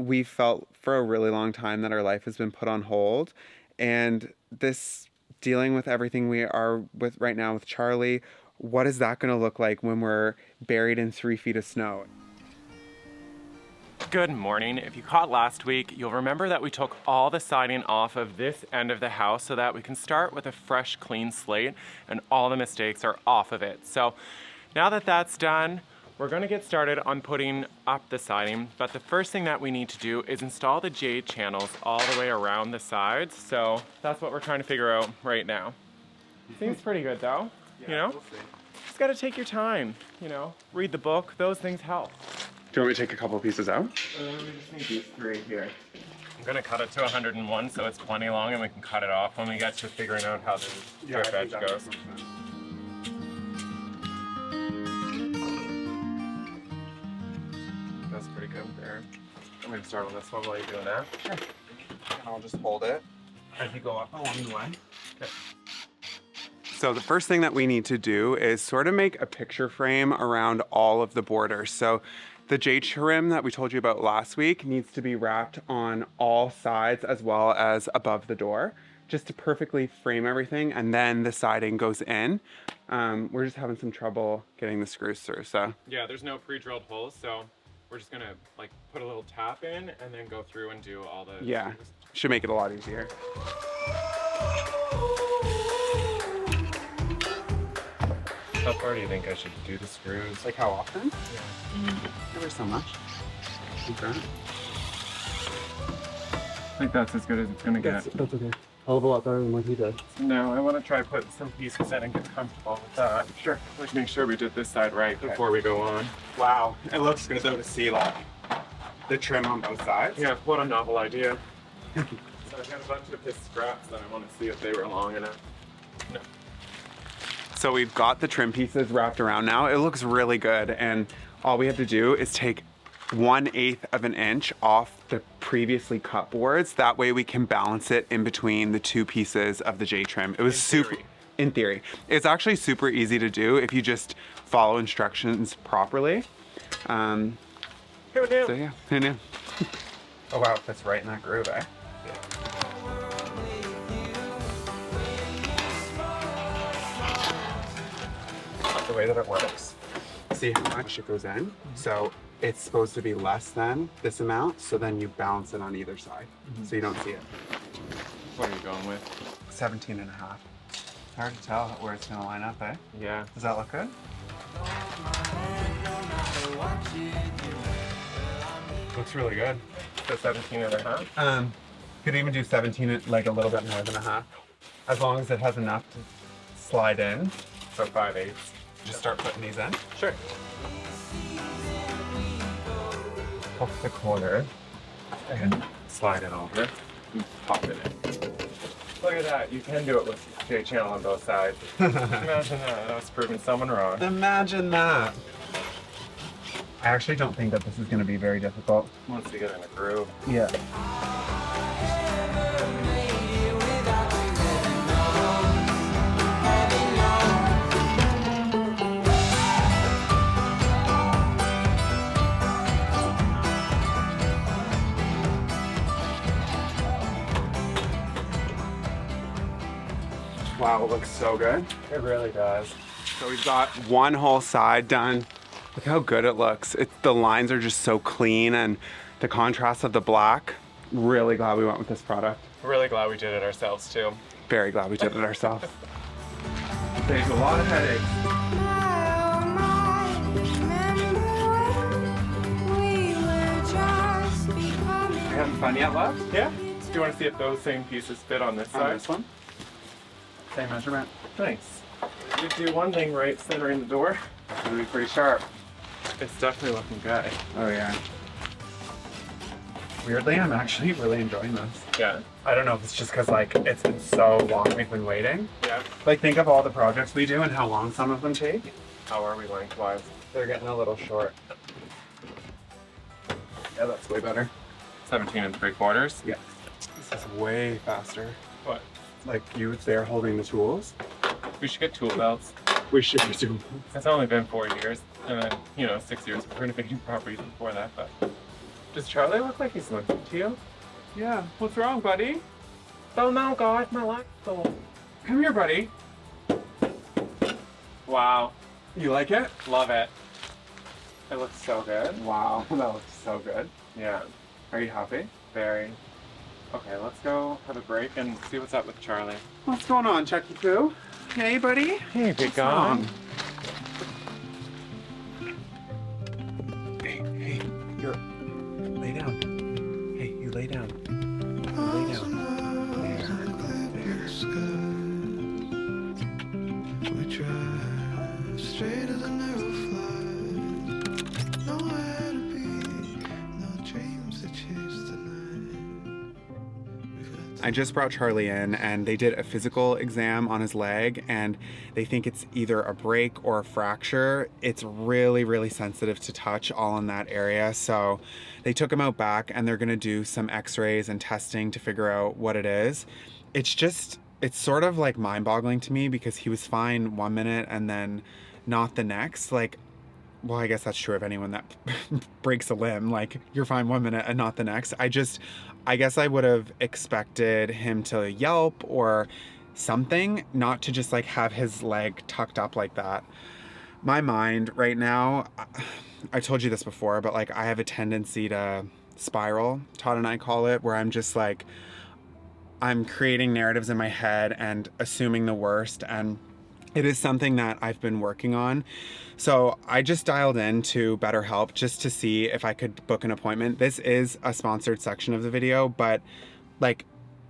we felt for a really long time that our life has been put on hold. And this dealing with everything we are with right now with Charlie, what is that going to look like when we're buried in 3 feet of snow? Good morning. If you caught last week, you'll remember that we took all the siding off of this end of the house so that we can start with a fresh, clean slate and all the mistakes are off of it. So now that that's done, we're going to get started on putting up the siding, but the first thing that we need to do is install the J channels all the way around the sides. So that's what we're trying to figure out right now. Seems pretty good though, you know? We'll see. Just got to take your time, you know, read the book, those things help. Do you want me to take a couple pieces out? We just need these 3 here. I'm gonna cut it to 101 so it's 20 long and we can cut it off when we get to figuring out how the drip edge goes. That's pretty good there. I'm gonna start on this one while you're doing that. Sure. And I'll just hold it as you go up along the way. Okay. So the first thing that we need to do is sort of make a picture frame around all of the borders. So the J trim that we told you about last week needs to be wrapped on all sides as well as above the door, just to perfectly frame everything, and then the siding goes in. We're just having some trouble getting the screws through, so. Yeah, there's no pre-drilled holes, so we're just gonna like put a little tap in and then go through and do all the Yeah, screws. should make it a lot easier. How far do you think I should do the screws? Like how often? Yeah. Never so much. Okay. I think that's as good as it's gonna get. That's okay. Hell of a lot better than what he did. No, I want to try putting some pieces in and get comfortable with that. Sure. Like make sure we did this side right Okay. before we go on. Wow, it looks good though to see like the trim on both sides. Yeah, what a novel idea. So I've got a bunch of his scraps that I want to see if they were long enough. No. So we've got the trim pieces wrapped around now. It looks really good, and all we have to do is take 1/8 of an inch off the previously cut boards. That way we can balance it in between the 2 pieces of the J trim. It was super, in theory. It's actually super easy to do if you just follow instructions properly. Who knew? So yeah, who knew? Oh wow, it fits right in that groove, eh? The way that it works. See how much it goes in? So it's supposed to be less than this amount, so then you balance it on either side, so you don't see it. What are you going with? 17 and a half. It's hard to tell where it's gonna line up, eh? Yeah. Does that look good? Looks really good. So 17 and a half? Could even do 17, like a little bit more than a half. As long as it has enough to slide in. So 5/8. Just start putting these in. Sure. Off the corner. And slide it over and pop it in. Look at that. You can do it with J channel on both sides. Imagine that. That was proving someone wrong. Imagine that. I actually don't think that this is going to be very difficult. Once we get in a groove. Yeah. Wow, it looks so good. It really does. So we've got one whole side done. Look how good it looks. The lines are just so clean, and the contrast of the black. Really glad we went with this product. Really glad we did it ourselves too. Very glad we did it ourselves. Saves a lot of headaches. You having fun yet, love? Yeah? Do you want to see if those same pieces fit on this On side? this one? Same measurement. Nice. You do one thing right, centering the door. It's gonna be pretty sharp. It's definitely looking good. Oh yeah. Weirdly, I'm actually really enjoying this. Yeah. I don't know if it's just because like it's been so long we've been waiting. Yeah. Like think of all the projects we do and how long some of them take. How are we lengthwise? They're getting a little short. Yeah, that's way better. 17 3/4. Yeah. This is way faster. What? Like you there holding the tools. We should get tool belts. We should do. It's only been 4 years, and then, 6 years of renovating properties before that, but Does Charlie look like he's looking to you? Yeah. What's wrong, buddy? Oh no, God, my leg. Oh. Come here, buddy. Wow. You like it? Love it. It looks so good. Wow, that looks so good. Yeah. Are you happy? Very. Okay, let's go have a break and see what's up with Charlie. What's going on, Chucky Poo? Hey, buddy. Hey, big guy. Hey, you're... Lay down. Hey, you lay down. Lay down. We drive straight as a narrow flight. Nowhere to be, no dreams to chase tonight. I just brought Charlie in and they did a physical exam on his leg and they think it's either a break or a fracture. It's really, really sensitive to touch all in that area. So they took him out back and they're gonna do some x-rays and testing to figure out what it is. It's sort of like mind-boggling to me because he was fine 1 minute and then not the next. Like, well, I guess that's true of anyone that breaks a limb. Like, you're fine 1 minute and not the next. I guess I would have expected him to yelp or something, not to just like have his leg tucked up like that. My mind right now, I told you this before, but like I have a tendency to spiral, Todd and I call it, where I'm just like, I'm creating narratives in my head and assuming the worst, and it is something that I've been working on. So I just dialed into BetterHelp just to see if I could book an appointment. This is a sponsored section of the video, but like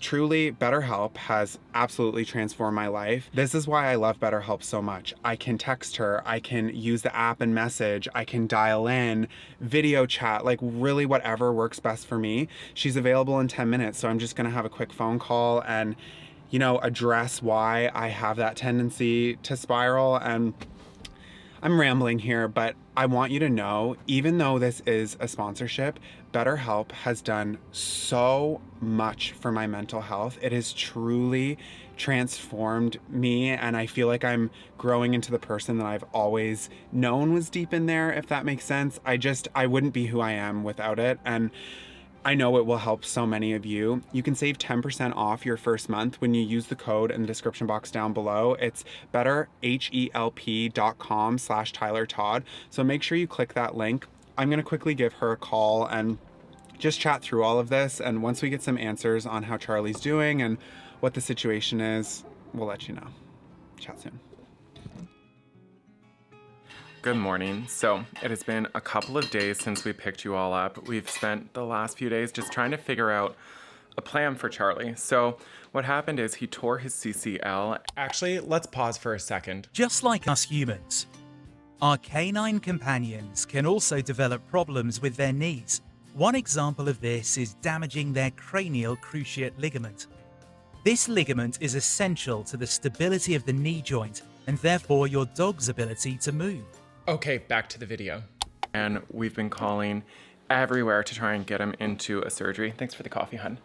truly BetterHelp has absolutely transformed my life. This is why I love BetterHelp so much. I can text her, I can use the app and message, I can dial in, video chat, like really whatever works best for me. She's available in 10 minutes, so I'm just gonna have a quick phone call and, you know, address why I have that tendency to spiral. And I'm rambling here, but I want you to know, even though this is a sponsorship, BetterHelp has done so much for my mental health. It has truly transformed me, and I feel like I'm growing into the person that I've always known was deep in there, if that makes sense. I wouldn't be who I am without it, and I know it will help so many of you. You can save 10% off your first month when you use the code in the description box down below. It's betterhelp.com/Tyler Todd. So make sure you click that link. I'm gonna quickly give her a call and just chat through all of this. And once we get some answers on how Charlie's doing and what the situation is, we'll let you know. Chat soon. Good morning. So it has been a couple of days since we picked you all up. We've spent the last few days just trying to figure out a plan for Charlie. So what happened is he tore his CCL. Actually, let's pause for a second. Just like us humans, our canine companions can also develop problems with their knees. One example of this is damaging their cranial cruciate ligament. This ligament is essential to the stability of the knee joint and therefore your dog's ability to move. Okay, back to the video. And we've been calling everywhere to try and get him into a surgery. Thanks for the coffee, hun.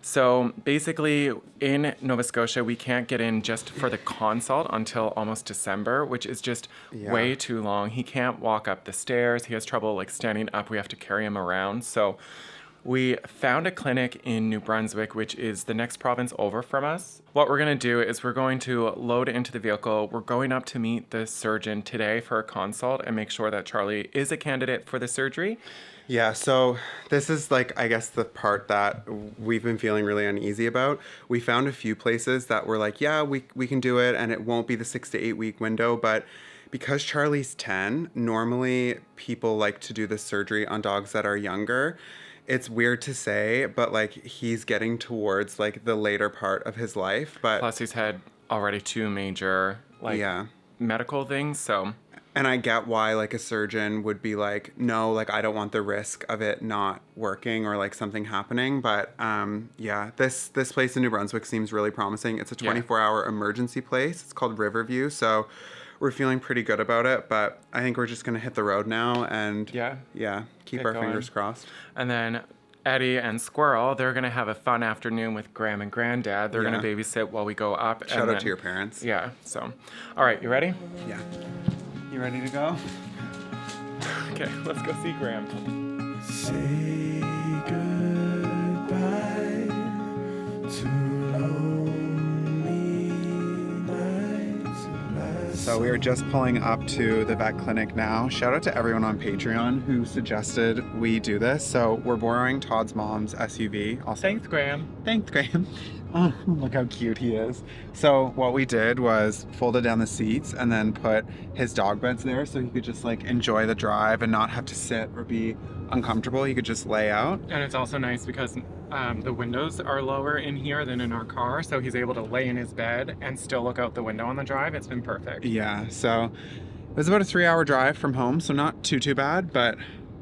So basically, in Nova Scotia, we can't get in just for the consult until almost December, which is just way too long. He can't walk up the stairs. He has trouble like standing up. We have to carry him around. So we found a clinic in New Brunswick, which is the next province over from us. What we're gonna do is we're going to load it into the vehicle. We're going up to meet the surgeon today for a consult and make sure that Charlie is a candidate for the surgery. Yeah, so this is like, I guess, the part that we've been feeling really uneasy about. We found a few places that were like, yeah, we can do it and it won't be the 6 to 8 week window, but because Charlie's 10, normally people like to do this surgery on dogs that are younger. It's weird to say, but like he's getting towards like the later part of his life. But plus he's had already 2 major medical things, so. And I get why like a surgeon would be like, no, like I don't want the risk of it not working or like something happening. But yeah, this place in New Brunswick seems really promising. It's a 24-hour emergency place. It's called Riverview, so we're feeling pretty good about it, but I think we're just gonna hit the road now and keep our fingers crossed. And then Eddie and Squirrel, they're gonna have a fun afternoon with Graham and Granddad. They're gonna babysit while we go up. Shout out to your parents. Yeah, so. All right, you ready? Yeah. You ready to go? Okay, let's go see Graham. Say goodbye to lonely nights. So we are just pulling up to the vet clinic now. Shout out to everyone on Patreon who suggested we do this. So we're borrowing Todd's mom's SUV. Also, Thanks, Graham. thanks, Graham. Oh, look how cute he is. So what we did was folded down the seats and then put his dog beds there so he could just like enjoy the drive and not have to sit or be uncomfortable. He could just lay out. And it's also nice because the windows are lower in here than in our car, so he's able to lay in his bed and still look out the window on the drive. It's been perfect. Yeah, so it was about a 3-hour drive from home, so not too bad, but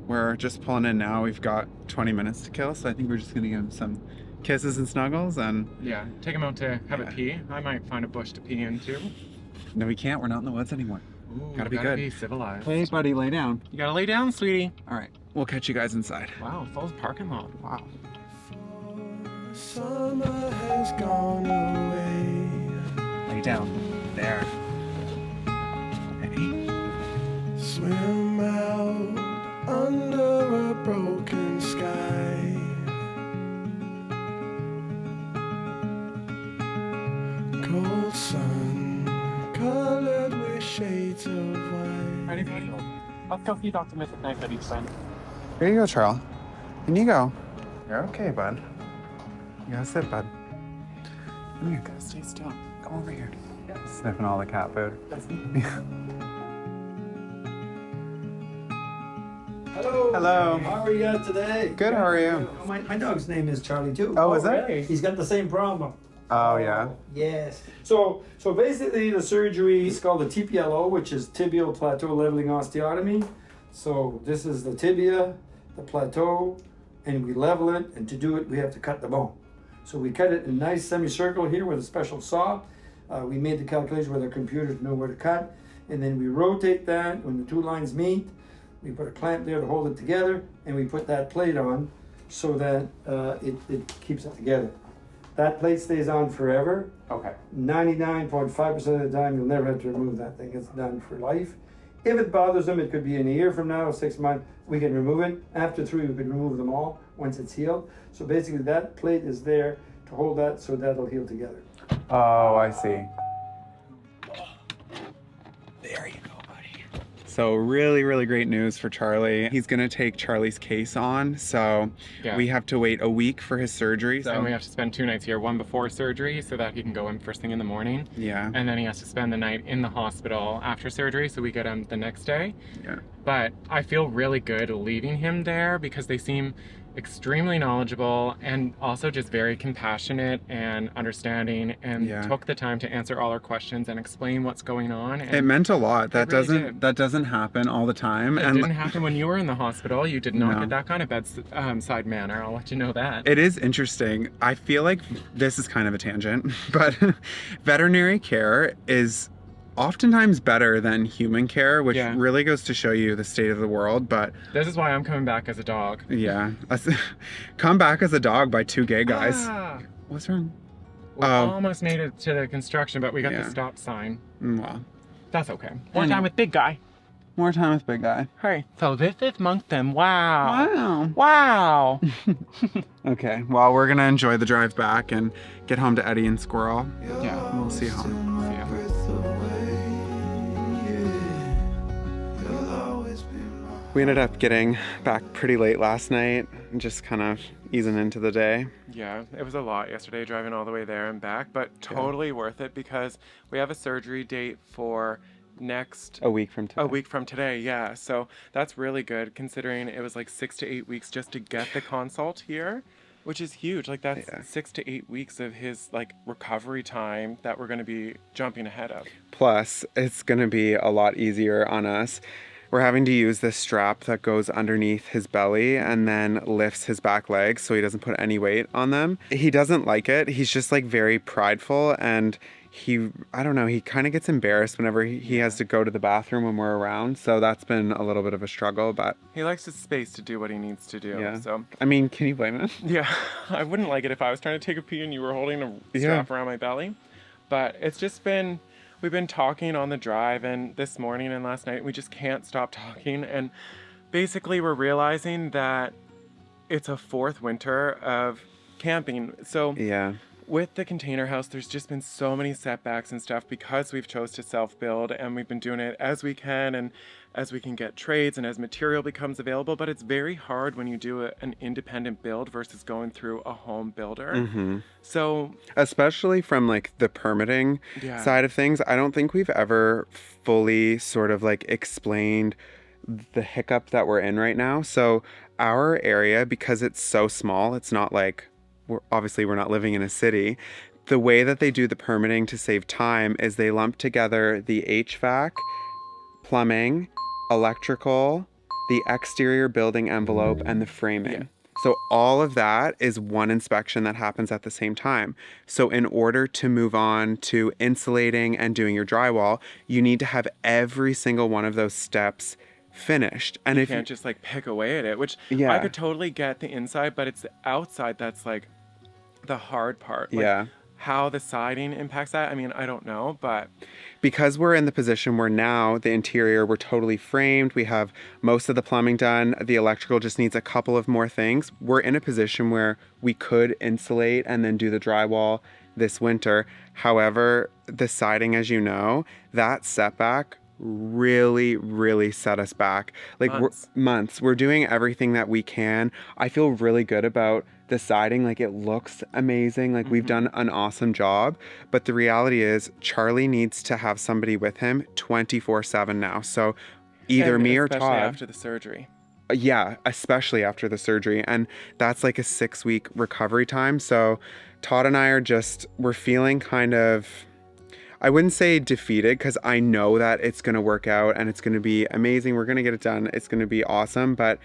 we're just pulling in now. We've got 20 minutes to kill, so I think we're just gonna give him some kisses and snuggles and... Yeah, take him out to have a pee. I might find a bush to pee in too. No, we can't. We're not in the woods anymore. Ooh, Gotta be good. Be civilized. Hey, buddy, lay down. You gotta lay down, sweetie. All right, we'll catch you guys inside. Wow, full parking lot. Wow. Summer has gone away. Lay down. There. Ready? Swim out under a broken sky. Cold sun colored with shades of white. Ready, buddy? Let's go see Dr. Mrs. Nice at each son. Here you go, Charles. In you go. You're okay, bud. You gotta sit, bud. Come here, gotta stay still. Come over here. Sniffing all the cat food. Hello. Hello. How are you today? Good, how are you? My dog's name is Charlie too. Oh, is it? He's got the same problem. Oh, yeah. Yes. So basically the surgery is called the TPLO, which is tibial plateau leveling osteotomy. So this is the tibia, the plateau, and we level it, and to do it we have to cut the bone. So we cut it in a nice semicircle here with a special saw. We made the calculation with our computer to know where to cut, and then we rotate that. When the two lines meet, we put a clamp there to hold it together, and we put that plate on so that it keeps it together. That plate stays on forever. Okay. 99.5% of the time, you'll never have to remove that thing. It's done for life. If it bothers them, it could be in a year from now, 6 months, we can remove it. After 3, we can remove them all once it's healed. So basically that plate is there to hold that so that'll heal together. Oh, I see. There you go, buddy. So really great news for Charlie. He's gonna take Charlie's case on, so Yeah. we have to wait a week for his surgery. So And we have to spend 2 nights here, one before surgery so that he can go in first thing in the morning. yeah. And then he has to spend the night in the hospital after surgery, so we get him the next day. Yeah. But I feel really good leaving him there because they seem extremely knowledgeable and also just very compassionate and understanding, and Yeah. took the time to answer all our questions and explain what's going on. And It meant a lot. That really doesn't happen all the time. it And didn't happen when you were in the hospital. You did not No. get that kind of bedside manner. I'll let you know that. it is interesting. I feel like this is kind of a tangent, but veterinary care is oftentimes better than human care, which Yeah. really goes to show you the state of the world. But This is why I'm coming back as a dog. yeah, come back as a dog by 2 gay guys. Ah, What's wrong? we Oh. almost made it to the construction, but we got Yeah. the stop sign. Well, That's okay. More I time know. with big guy. more time with big guy. Hey, so this is Moncton. Wow. Wow. Wow. Okay, well, we're gonna enjoy the drive back and get home to Eddie and Squirrel. Yeah. We'll see how. Yeah. Breath away, yeah. You'll always be mine. We ended up getting back pretty late last night and just kind of easing into the day. Yeah, it was a lot yesterday driving all the way there and back, but totally worth it because we have a surgery date for next A week from today. a week from today. Yeah, so that's really good considering it was like 6 to 8 weeks just to get the consult here, which is huge. Like that's Yeah. 6 to 8 weeks of his like recovery time that we're going to be jumping ahead of. Plus, it's gonna be a lot easier on us. We're having to use this strap that goes underneath his belly and then lifts his back legs so he doesn't put any weight on them. He doesn't like it. He's just like very prideful, and I don't know, he kind of gets embarrassed whenever he has to go to the bathroom when we're around. So that's been a little bit of a struggle, but He likes his space to do what he needs to do. yeah. So I mean, can you blame him? yeah, I wouldn't like it if I was trying to take a pee and you were holding a Yeah. strap around my belly. But it's just been, we've been talking on the drive, and this morning and last night we just can't stop talking. And basically we're realizing that it's a fourth winter of camping. So Yeah. with the container house, there's just been so many setbacks and stuff because we've chose to self-build, and we've been doing it as we can and as we can get trades and as material becomes available. But it's very hard when you do an independent build versus going through a home builder. Mm-hmm. So Especially from like the permitting Yeah. side of things, I don't think we've ever fully sort of like explained the hiccup that we're in right now. So our area, because it's so small, it's not like we're not living in a city. The way that they do the permitting to save time is they lump together the HVAC, plumbing, electrical, the exterior building envelope, and the framing. Yeah. So all of that is one inspection that happens at the same time. So in order to move on to insulating and doing your drywall, you need to have every single one of those steps finished. And you if can't just like pick away at it, which Yeah. I could totally get the inside, but it's the outside that's like the hard part. Like, Yeah. how the siding impacts that, I mean, I don't know, but because we're in the position where now the interior, we're totally framed, we have most of the plumbing done, the electrical just needs a couple of more things. We're in a position where we could insulate and then do the drywall this winter. However, the siding, as you know, that setback really set us back. Like Months. We're doing everything that we can. I feel really good about the siding. Like, it looks amazing. Like, we've done an awesome job. But the reality is Charlie needs to have somebody with him 24/7 now. So either And me or especially Todd. after the surgery. Yeah, especially after the surgery. And that's like a 6-week recovery time. So Todd and I we're feeling kind of, I wouldn't say defeated, because I know that it's going to work out and it's going to be amazing. We're going to get it done. It's going to be awesome. But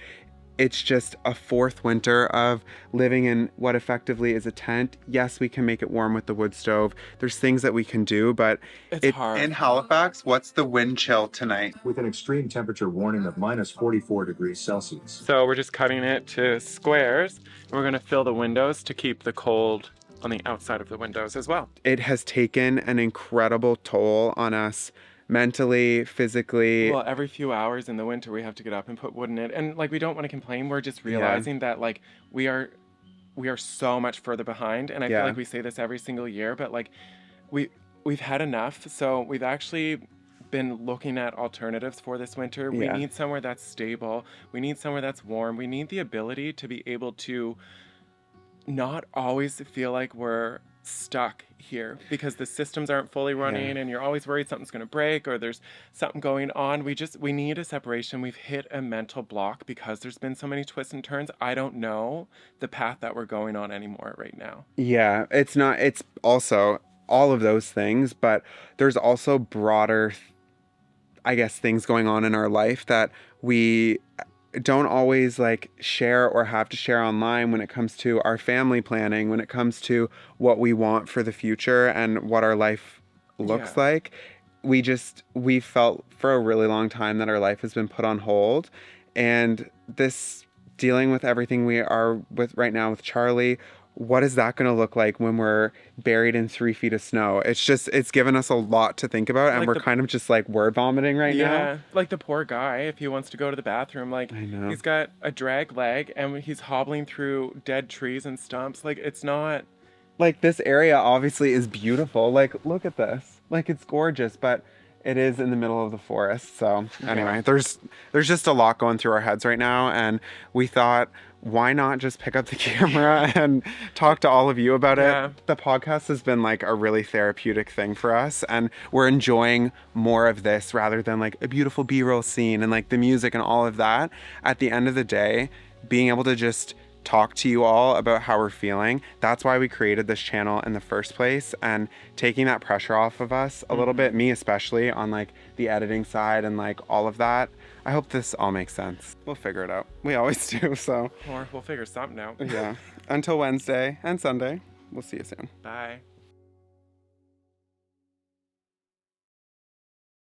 it's just a fourth winter of living in what effectively is a tent. Yes, we can make it warm with the wood stove. There's things that we can do, but It's hard. In Halifax, what's the wind chill tonight? with an extreme temperature warning of minus 44 degrees Celsius. So we're just cutting it to squares, and we're gonna fill the windows to keep the cold on the outside of the windows as well. It has taken an incredible toll on us mentally, physically. Well, every few hours in the winter, we have to get up and put wood in it. And like, we don't want to complain. We're just realizing that like we are so much further behind. And I feel like we say this every single year, but like we've had enough. So we've actually been looking at alternatives for this winter. We need somewhere that's stable. We need somewhere that's warm. We need the ability to be able to not always feel like we're stuck here because the systems aren't fully running and you're always worried something's going to break or there's something going on. We need a separation. We've hit a mental block because there's been so many twists and turns. I don't know the path that we're going on anymore right now. Yeah, it's also all of those things, but there's also broader, I guess, things going on in our life that we don't always like share or have to share online when it comes to our family planning, when it comes to what we want for the future and what our life looks like. We felt for a really long time that our life has been put on hold, and this dealing with everything we are with right now with Charlie, what is that going to look like when we're buried in 3 feet of snow? It's given us a lot to think about, and Like we're kind of just like word vomiting right now. Yeah, like the poor guy, if he wants to go to the bathroom, like I know. he's got a drag leg and he's hobbling through dead trees and stumps. Like, it's not. Like, this area obviously is beautiful. Like, look at this. Like, it's gorgeous, but it is in the middle of the forest. So anyway, there's just a lot going through our heads right now, and we thought, why not just pick up the camera and talk to all of you about it? The podcast has been like a really therapeutic thing for us, and we're enjoying more of this rather than like a beautiful B-roll scene and like the music and all of that. At the end of the day, being able to just talk to you all about how we're feeling, that's why we created this channel in the first place, and taking that pressure off of us a little bit, me especially, on like the editing side and like all of that. I hope this all makes sense. We'll figure it out. We always do, so. Or we'll figure something out. Yeah. Until Wednesday and Sunday. We'll see you soon. Bye.